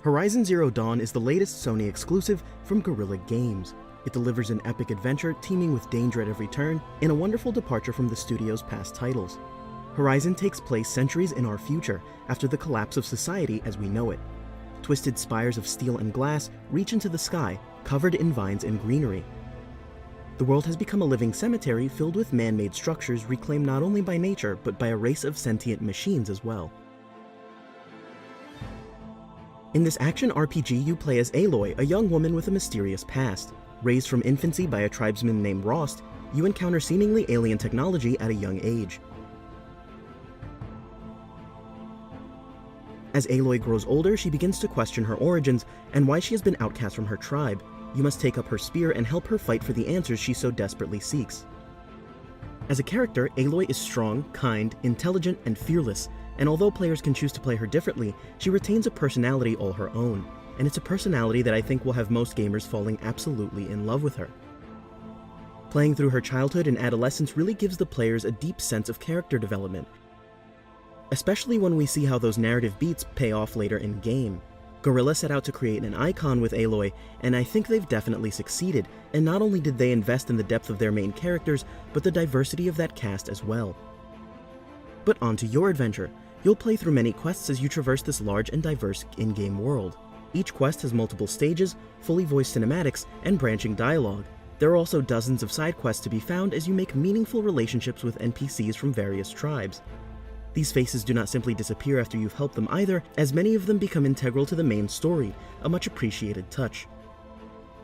Horizon Zero Dawn is the latest Sony exclusive from Guerrilla Games. It delivers an epic adventure teeming with danger at every turn, and a wonderful departure from the studio's past titles. Horizon takes place centuries in our future, after the collapse of society as we know it. Twisted spires of steel and glass reach into the sky, covered in vines and greenery. The world has become a living cemetery filled with man-made structures reclaimed not only by nature, but by a race of sentient machines as well. In this action RPG, you play as Aloy, a young woman with a mysterious past. Raised from infancy by a tribesman named Rost, you encounter seemingly alien technology at a young age. As Aloy grows older, she begins to question her origins and why she has been outcast from her tribe. You must take up her spear and help her fight for the answers she so desperately seeks. As a character, Aloy is strong, kind, intelligent, and fearless, and although players can choose to play her differently, she retains a personality all her own, and it's a personality that I think will have most gamers falling absolutely in love with her. Playing through her childhood and adolescence really gives the players a deep sense of character development, especially when we see how those narrative beats pay off later in game. Guerrilla set out to create an icon with Aloy, and I think they've definitely succeeded, and not only did they invest in the depth of their main characters, but the diversity of that cast as well. But on to your adventure. You'll play through many quests as you traverse this large and diverse in-game world. Each quest has multiple stages, fully voiced cinematics, and branching dialogue. There are also dozens of side quests to be found as you make meaningful relationships with NPCs from various tribes. These faces do not simply disappear after you've helped them either, as many of them become integral to the main story, a much appreciated touch.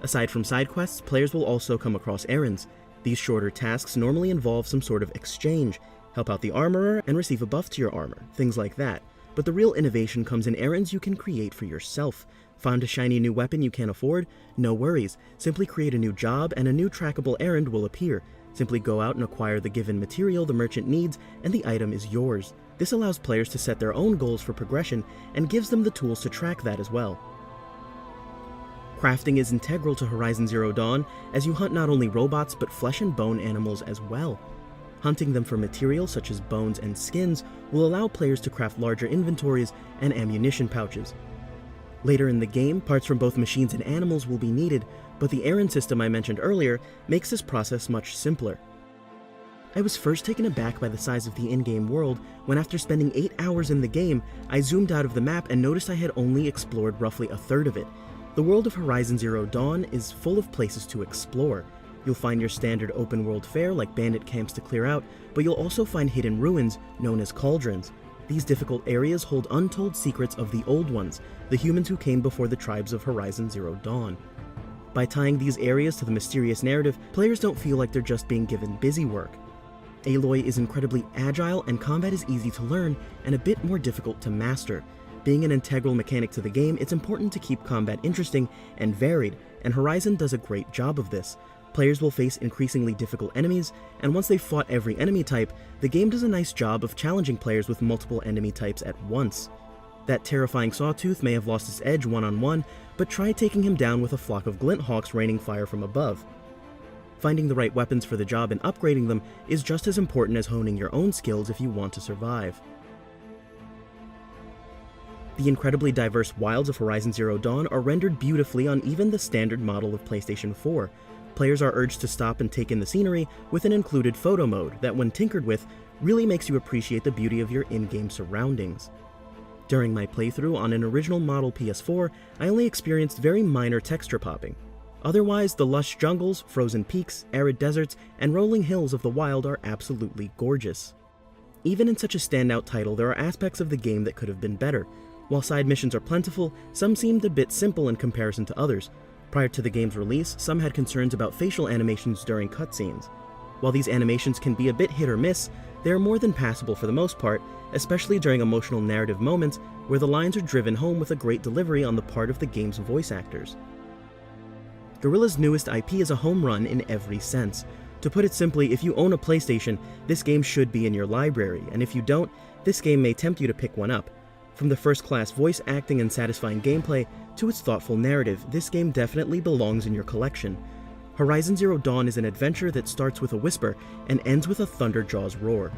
Aside from side quests, players will also come across errands. These shorter tasks normally involve some sort of exchange. Help out the armorer and receive a buff to your armor, things like that. But the real innovation comes in errands you can create for yourself. Found a shiny new weapon you can't afford? No worries. Simply create a new job and a new trackable errand will appear. Simply go out and acquire the given material the merchant needs and the item is yours. This allows players to set their own goals for progression and gives them the tools to track that as well. Crafting is integral to Horizon Zero Dawn as you hunt not only robots but flesh and bone animals as well. Hunting them for materials such as bones and skins will allow players to craft larger inventories and ammunition pouches. Later in the game, parts from both machines and animals will be needed, but the errand system I mentioned earlier makes this process much simpler. I was first taken aback by the size of the in-game world when, after spending 8 hours in the game, I zoomed out of the map and noticed I had only explored roughly a third of it. The world of Horizon Zero Dawn is full of places to explore. You'll find your standard open-world fare like bandit camps to clear out, but you'll also find hidden ruins known as cauldrons. These difficult areas hold untold secrets of the Old Ones, the humans who came before the tribes of Horizon Zero Dawn. By tying these areas to the mysterious narrative, players don't feel like they're just being given busy work. Aloy is incredibly agile and combat is easy to learn and a bit more difficult to master. Being an integral mechanic to the game, it's important to keep combat interesting and varied, and Horizon does a great job of this. Players will face increasingly difficult enemies, and once they've fought every enemy type, the game does a nice job of challenging players with multiple enemy types at once. That terrifying Sawtooth may have lost its edge one-on-one, but try taking him down with a flock of Glinthawks raining fire from above. Finding the right weapons for the job and upgrading them is just as important as honing your own skills if you want to survive. The incredibly diverse wilds of Horizon Zero Dawn are rendered beautifully on even the standard model of PlayStation 4. Players are urged to stop and take in the scenery with an included photo mode that, when tinkered with, really makes you appreciate the beauty of your in-game surroundings. During my playthrough on an original model PS4, I only experienced very minor texture popping. Otherwise, the lush jungles, frozen peaks, arid deserts, and rolling hills of the wild are absolutely gorgeous. Even in such a standout title, there are aspects of the game that could have been better. While side missions are plentiful, some seemed a bit simple in comparison to others. Prior to the game's release, some had concerns about facial animations during cutscenes. While these animations can be a bit hit or miss, they are more than passable for the most part, especially during emotional narrative moments where the lines are driven home with a great delivery on the part of the game's voice actors. Guerrilla's newest IP is a home run in every sense. To put it simply, if you own a PlayStation, this game should be in your library, and if you don't, this game may tempt you to pick one up. From the first-class voice acting and satisfying gameplay to its thoughtful narrative, this game definitely belongs in your collection. Horizon Zero Dawn is an adventure that starts with a whisper and ends with a Thunderjaw's roar.